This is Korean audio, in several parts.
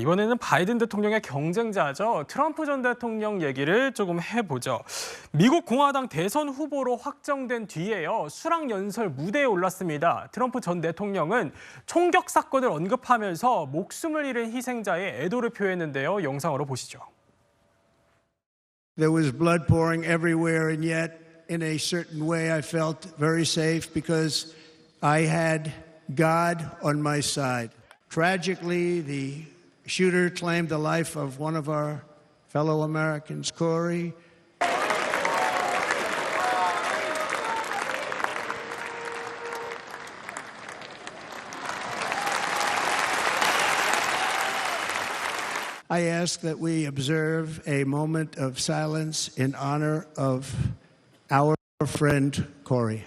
이번에는 바이든 대통령의 경쟁자죠. 트럼프 전 대통령 얘기를 조금 해보죠. 미국 공화당 대선 후보로 확정된 뒤에요. 수락연설 무대에 올랐습니다. 트럼프 전 대통령은 총격 사건을 언급하면서 목숨을 잃은 희생자의 애도를 표했는데요. 영상으로 보시죠. There was blood pouring everywhere, and yet, in a certain way, I felt very safe because I had God on my side. Tragically, the shooter claimed the life of one of our fellow Americans, Corey. I ask that we observe a moment of silence in honor of our friend Corey.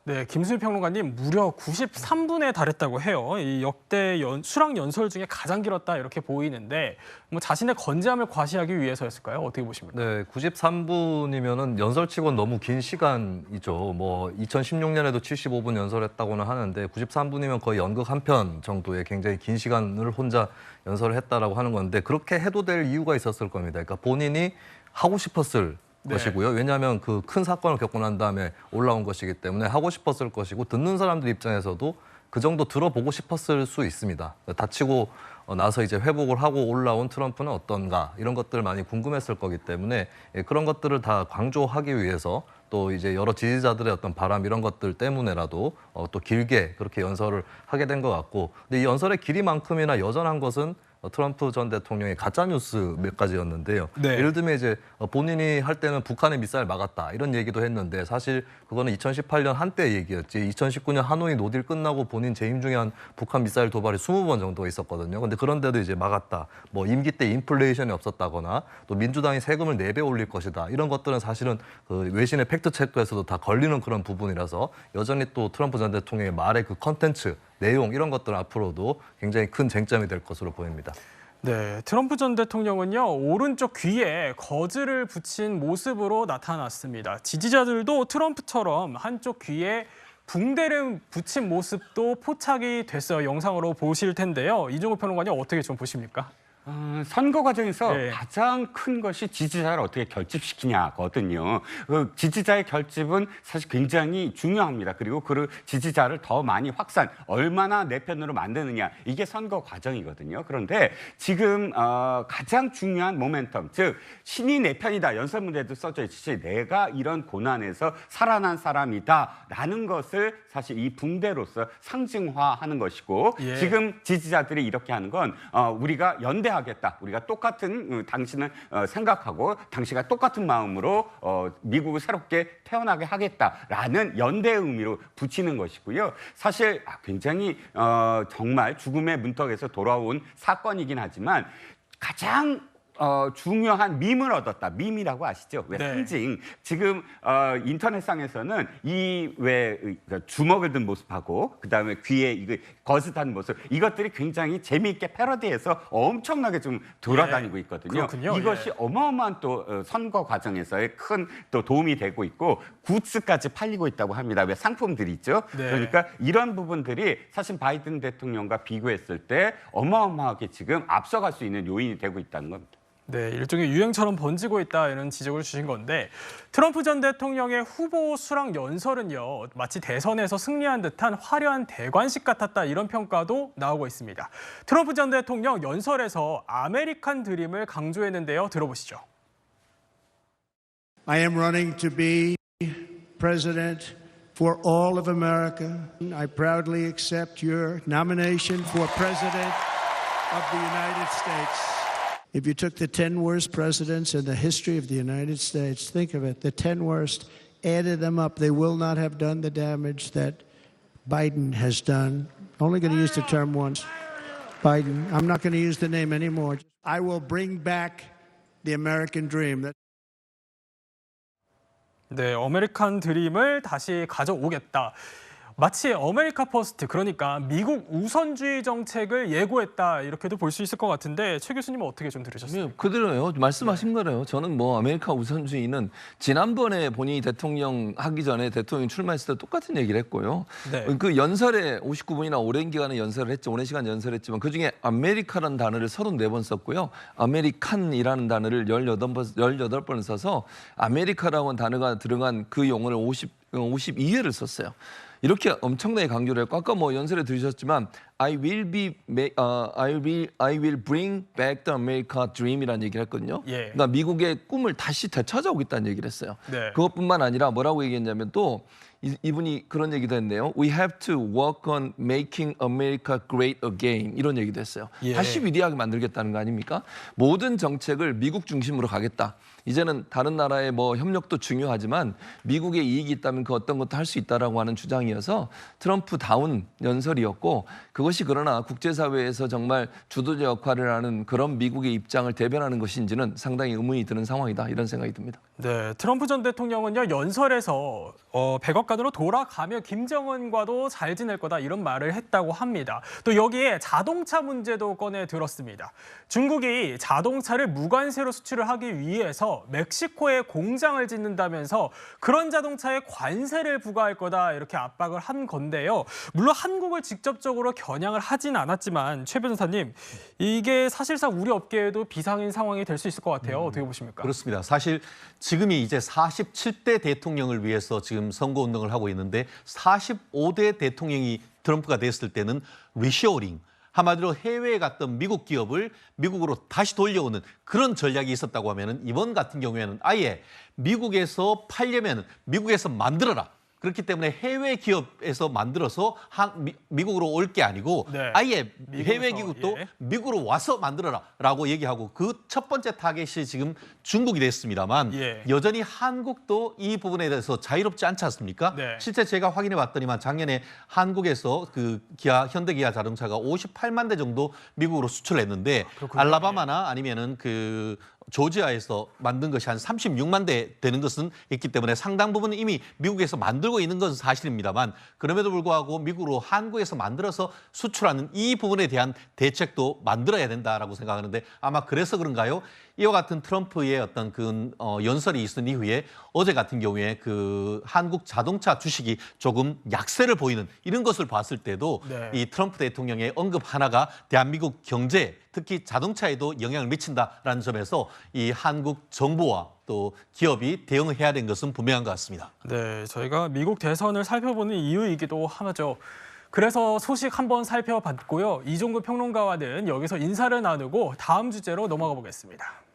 네, 김수일 평론가님 무려 93분에 달했다고 해요. 이 역대 수락 연설 중에 가장 길었다 이렇게 보이는데 뭐 자신의 건재함을 과시하기 위해서였을까요? 어떻게 보십니까? 네, 93분이면은 연설치고는 너무 긴 시간이죠. 뭐 2016년에도 75분 연설했다고는 하는데 93분이면 거의 연극 한 편 정도의 굉장히 긴 시간을 혼자 연설을 했다라고 하는 건데 그렇게 해도 될 이유가 있었을 겁니다. 그러니까 본인이 하고 싶었을 것이고요. 왜냐하면 그 큰 사건을 겪고 난 다음에 올라온 것이기 때문에 하고 싶었을 것이고 듣는 사람들 입장에서도 그 정도 들어보고 싶었을 수 있습니다. 다치고 나서 이제 회복을 하고 올라온 트럼프는 어떤가 이런 것들 많이 궁금했을 거기 때문에 그런 것들을 다 강조하기 위해서 또 이제 여러 지지자들의 어떤 바람 이런 것들 때문에라도 또 길게 그렇게 연설을 하게 된 것 같고 근데 이 연설의 길이만큼이나 여전한 것은 트럼프 전 대통령의 가짜뉴스 몇 가지였는데요. 네. 예를 들면 이제 본인이 할 때는 북한의 미사일 막았다 이런 얘기도 했는데 사실 그거는 2018년 한때 얘기였지 2019년 하노이 노딜 끝나고 본인 재임 중에 한 북한 미사일 도발이 20번 정도가 있었거든요. 근데 그런데도 이제 막았다. 뭐 임기 때 인플레이션이 없었다거나 또 민주당이 세금을 4배 올릴 것이다. 이런 것들은 사실은 그 외신의 팩트 체크에서도 다 걸리는 그런 부분이라서 여전히 또 트럼프 전 대통령의 말의 그 컨텐츠 내용 이런 것들은 앞으로도 굉장히 큰 쟁점이 될 것으로 보입니다. 네, 트럼프 전 대통령은요 오른쪽 귀에 거즈를 붙인 모습으로 나타났습니다. 지지자들도 트럼프처럼 한쪽 귀에 붕대를 붙인 모습도 포착이 됐어요. 영상으로 보실 텐데요. 이종우 평론가님 어떻게 좀 보십니까? 선거 과정에서 네. 가장 큰 것이 지지자를 어떻게 결집시키냐거든요. 그 지지자의 결집은 사실 굉장히 중요합니다. 그리고 그 지지자를 더 많이 확산, 얼마나 내 편으로 만드느냐 이게 선거 과정이거든요. 그런데 지금 가장 중요한 모멘텀, 즉 신이 내 편이다. 연설 문제에도 써져 있듯이 내가 이런 고난에서 살아난 사람이다라는 것을 사실 이 붕대로서 상징화하는 것이고 예. 지금 지지자들이 이렇게 하는 건 우리가 연대하겠다. 우리가 똑같은 당신을 생각하고 당신과 똑같은 마음으로 미국을 새롭게 태어나게 하겠다라는 연대의 의미로 붙이는 것이고요. 사실 굉장히 정말 죽음의 문턱에서 돌아온 사건이긴 하지만 가장 중요한 밈을 얻었다. 밈이라고 아시죠? 왜 네. 상징. 지금 인터넷상에서는 이 왜 주먹을 든 모습하고 그다음에 귀에 이거 거스탄 모습 이것들이 굉장히 재미있게 패러디해서 엄청나게 좀 돌아다니고 있거든요. 그렇군요. 이것이 어마어마한 또 선거 과정에서의 큰 또 도움이 되고 있고 굿즈까지 팔리고 있다고 합니다. 왜 상품들이 있죠? 네. 그러니까 이런 부분들이 사실 바이든 대통령과 비교했을 때 어마어마하게 지금 앞서갈 수 있는 요인이 되고 있다는 겁니다. 네, 일종의 유행처럼 번지고 있다 이런 지적을 주신 건데 트럼프 전 대통령의 후보 수락 연설은요 마치 대선에서 승리한 듯한 화려한 대관식 같았다 이런 평가도 나오고 있습니다. 트럼프 전 대통령 연설에서 아메리칸 드림을 강조했는데요. 들어보시죠. I am running to be president for all of America. I proudly accept your nomination for president of the United States. If you took the 10 worst presidents in the history of the United States, think of it, the 10 worst, added them up, they will not have done the damage that Biden has done. Only going to use the term once. Biden. I'm not going to use the name anymore. I will bring back the American dream. 네, 아메리칸 드림을 다시 가져오겠다. 마치 아메리카 퍼스트, 그러니까 미국 우선주의 정책을 예고했다 이렇게도 볼 수 있을 것 같은데 최 교수님은 어떻게 좀 들으셨어요? 그대로요. 말씀하신 거래요. 저는 뭐 아메리카 우선주의는 지난번에 본인이 대통령 하기 전에 대통령 출마했을 때 똑같은 얘기를 했고요. 네. 그 연설에 59분이나 오랜 기간에 연설을 했죠. 오랜 시간 연설했지만 그중에 아메리카라는 단어를 34번 썼고요. 아메리칸이라는 단어를 18번 써서 아메리카라고 하는 단어가 들어간 그 용어를 52회를 썼어요. 이렇게 엄청나게 강조를 했고 아까 뭐 연설에 들으셨지만 I will bring back the America dream이라는 얘기를 했거든요. 예. 그러니까 미국의 꿈을 다시 되찾아오겠다는 얘기를 했어요. 네. 그것뿐만 아니라 뭐라고 얘기했냐면 또 이분이 그런 얘기도 했네요. We have to work on making America great again. 이런 얘기도 했어요. 예. 다시 위대하게 만들겠다는 거 아닙니까? 모든 정책을 미국 중심으로 가겠다. 이제는 다른 나라의 뭐 협력도 중요하지만 미국의 이익이 있다면 그 어떤 것도 할 수 있다라고 하는 주장이어서 트럼프다운 연설이었고 그것이 그러나 국제사회에서 정말 주도자 역할을 하는 그런 미국의 입장을 대변하는 것인지는 상당히 의문이 드는 상황이다 이런 생각이 듭니다. 네, 트럼프 전 대통령은요 연설에서 백악관으로 돌아가며 김정은과도 잘 지낼 거다 이런 말을 했다고 합니다. 또 여기에 자동차 문제도 꺼내 들었습니다. 중국이 자동차를 무관세로 수출을 하기 위해서 멕시코에 공장을 짓는다면서 그런 자동차에 관세를 부과할 거다 이렇게 압박을 한 건데요. 물론 한국을 직접적으로 겨냥을 하진 않았지만 최 변호사님 이게 사실상 우리 업계에도 비상인 상황이 될 수 있을 것 같아요. 어떻게 보십니까? 그렇습니다. 사실 지금이 이제 47대 대통령을 위해서 지금 선거운동을 하고 있는데 45대 대통령이 트럼프가 됐을 때는 리쇼어링, 한마디로 해외에 갔던 미국 기업을 미국으로 다시 돌려오는 그런 전략이 있었다고 하면은 이번 같은 경우에는 아예 미국에서 팔려면 미국에서 만들어라. 그렇기 때문에 해외 기업에서 만들어서 미국으로 올 게 아니고 네. 아예 미국에서, 해외 기업도 예. 미국으로 와서 만들어라라고 얘기하고 그 첫 번째 타겟이 지금 중국이 됐습니다만 예. 여전히 한국도 이 부분에 대해서 자유롭지 않지 않습니까? 네. 실제 제가 확인해 봤더니만 작년에 한국에서 그 현대기아 자동차가 58만 대 정도 미국으로 수출했는데 그렇군요. 알라바마나 아니면은 그 조지아에서 만든 것이 한 36만 대 되는 것은 있기 때문에 상당 부분은 이미 미국에서 만들고 있는 것은 사실입니다만 그럼에도 불구하고 미국으로 한국에서 만들어서 수출하는 이 부분에 대한 대책도 만들어야 된다라고 생각하는데 아마 그래서 그런가요? 이와 같은 트럼프의 어떤 그 연설이 있은 이후에 어제 같은 경우에 그 한국 자동차 주식이 조금 약세를 보이는 이런 것을 봤을 때도 네. 이 트럼프 대통령의 언급 하나가 대한민국 경제 특히 자동차에도 영향을 미친다라는 점에서 이 한국 정부와 또 기업이 대응해야 되는 것은 분명한 것 같습니다. 네, 저희가 미국 대선을 살펴보는 이유이기도 하죠. 그래서 소식 한번 살펴봤고요. 이종구 평론가와는 여기서 인사를 나누고 다음 주제로 넘어가 보겠습니다.